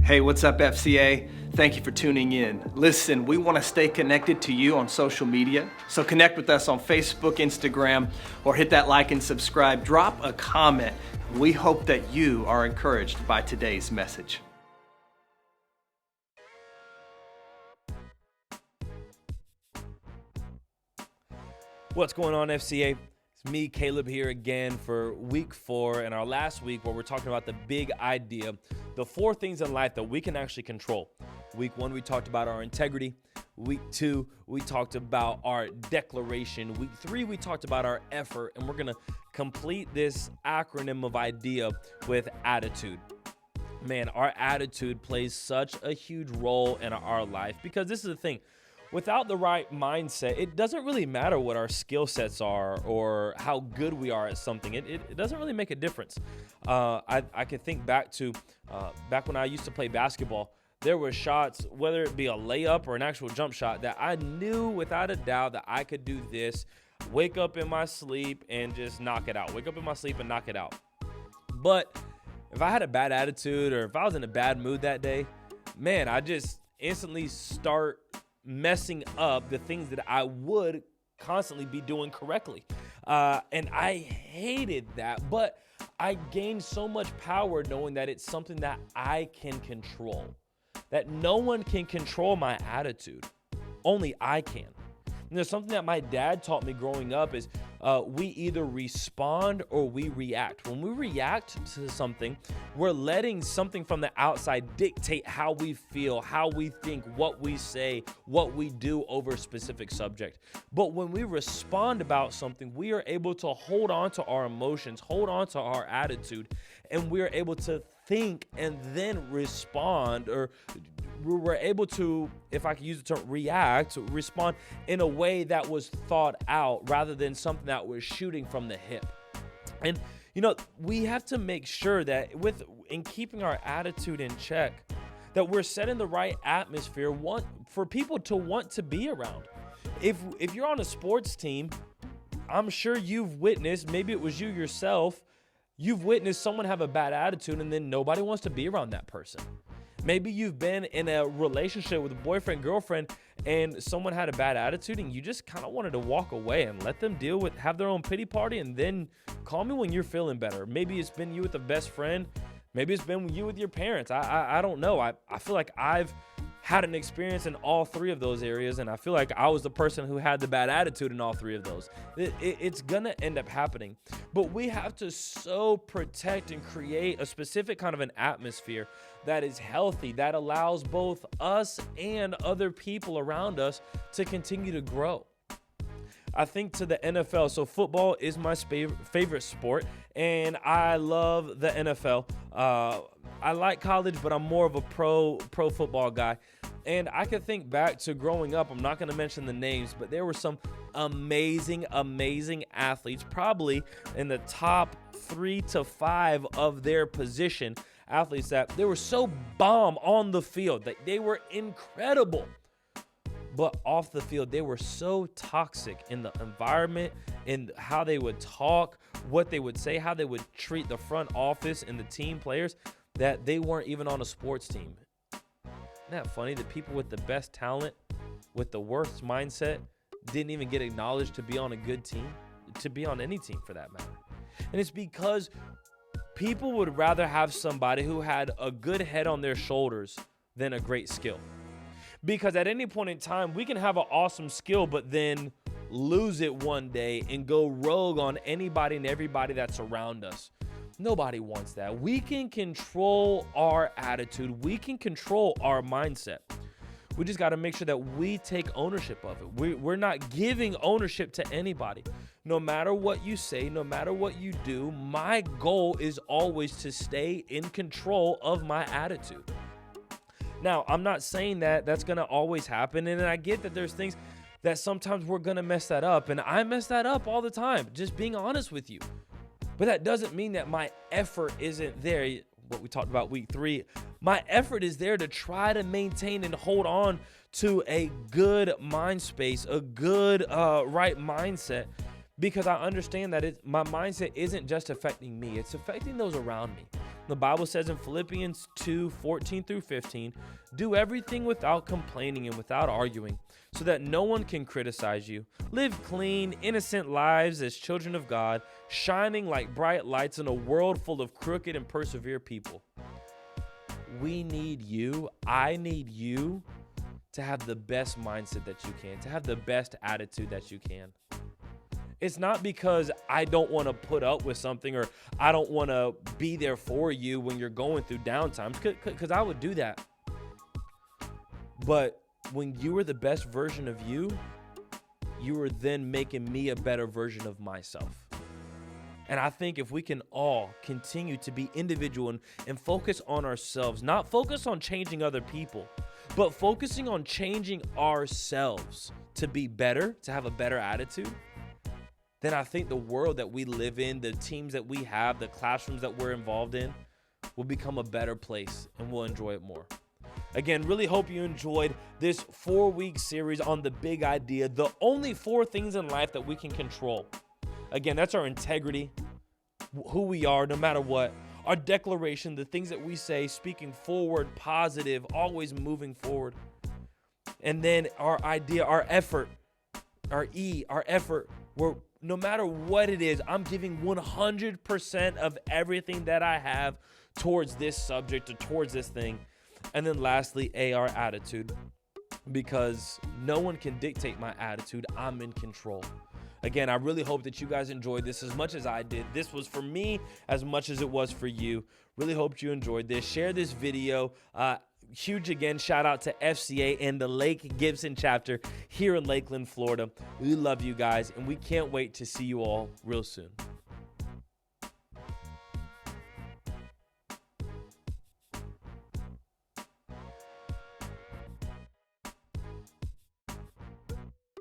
Hey, what's up, FCA? Thank you for tuning in. Listen, we want to stay connected to you on social media, so connect with us on Facebook, Instagram, or hit that like and subscribe. Drop a comment. We hope that you are encouraged by today's message. What's going on, FCA? It's me, Caleb, here again for week 4 and our last week where we're talking about the big idea, the 4 things in life that we can actually control. Week 1, we talked about our integrity. Week 2, we talked about our declaration. Week 3, we talked about our effort, and we're going to complete this acronym of idea with attitude. Man, our attitude plays such a huge role in our life because this is the thing. Without the right mindset, it doesn't really matter what our skill sets are or how good we are at something. It doesn't really make a difference. I can think back to back when I used to play basketball. There were shots, whether it be a layup or an actual jump shot, that I knew without a doubt that I could do this, wake up in my sleep and just knock it out. Wake up in my sleep and knock it out. But if I had a bad attitude or if I was in a bad mood that day, man, I just instantly start messing up the things that I would constantly be doing correctly. And I hated that, but I gained so much power knowing that it's something that I can control, that no one can control my attitude. Only I can. And there's something that my dad taught me growing up is we either respond or we react. When we react to something, we're letting something from the outside dictate how we feel, how we think, what we say, what we do over a specific subject. But when we respond about something, we are able to hold on to our emotions, hold on to our attitude, and we are able to think and then respond, or we're able to, if I could use the term react, respond in a way that was thought out rather than something that was shooting from the hip. And, we have to make sure that in keeping our attitude in check, that we're setting the right atmosphere for people to want to be around. If you're on a sports team, I'm sure you've witnessed, maybe it was you yourself, you've witnessed someone have a bad attitude and then nobody wants to be around that person. Maybe you've been in a relationship with a boyfriend, girlfriend, and someone had a bad attitude and you just kind of wanted to walk away and let them have their own pity party and then call me when you're feeling better. Maybe it's been you with a best friend. Maybe it's been you with your parents. I don't know. I feel like I've had an experience in all 3 of those areas, and I feel like I was the person who had the bad attitude in all 3 of those. It's gonna end up happening, but we have to so protect and create a specific kind of an atmosphere that is healthy, that allows both us and other people around us to continue to grow. I think to the NFL, so football is my favorite sport, and I love the NFL. I like college, but I'm more of a pro football guy. And I can think back to growing up. I'm not going to mention the names, but there were some amazing athletes, probably in the top 3 to 5 of their position, athletes that they were so bomb on the field, that they were incredible. But off the field, they were so toxic in the environment, in how they would talk, what they would say, how they would treat the front office and the team players, that they weren't even on a sports team. Isn't that funny that people with the best talent, with the worst mindset, didn't even get acknowledged to be on a good team, to be on any team for that matter? And it's because people would rather have somebody who had a good head on their shoulders than a great skill. Because at any point in time, we can have an awesome skill, but then lose it one day and go rogue on anybody and everybody that's around us. Nobody wants that. We can control our attitude. We can control our mindset. We just got to make sure that we take ownership of it. We're not giving ownership to anybody. No matter what you say, no matter what you do, my goal is always to stay in control of my attitude. Now, I'm not saying that that's going to always happen, and I get that there's things that sometimes we're going to mess that up, and I mess that up all the time, just being honest with you. But that doesn't mean that my effort isn't there. What we talked about week 3, my effort is there to try to maintain and hold on to a good mind space, a good right mindset, because I understand that my mindset isn't just affecting me, it's affecting those around me. The Bible says in Philippians 2:14-15, do everything without complaining and without arguing, so that no one can criticize you. Live clean, innocent lives as children of God, shining like bright lights in a world full of crooked and persevere people. We need you. I need you to have the best mindset that you can, to have the best attitude that you can. It's not because I don't want to put up with something or I don't want to be there for you when you're going through downtimes, because I would do that. But when you are the best version of you, you are then making me a better version of myself. And I think if we can all continue to be individual and focus on ourselves, not focus on changing other people, but focusing on changing ourselves to be better, to have a better attitude, then I think the world that we live in, the teams that we have, the classrooms that we're involved in will become a better place and we'll enjoy it more. Again, really hope you enjoyed this 4-week series on the big idea, the only 4 things in life that we can control. Again, that's our integrity, who we are no matter what, our declaration, the things that we say, speaking forward, positive, always moving forward. And then our idea, our effort, our effort, where no matter what it is, I'm giving 100% of everything that I have towards this subject or towards this thing. And then lastly, our attitude, because no one can dictate my attitude. I'm in control. Again, I really hope that you guys enjoyed this as much as I did. This was for me as much as it was for you. Really hope you enjoyed this. Share this video. Huge again, shout out to FCA and the Lake Gibson chapter here in Lakeland, Florida. We love you guys, and we can't wait to see you all real soon.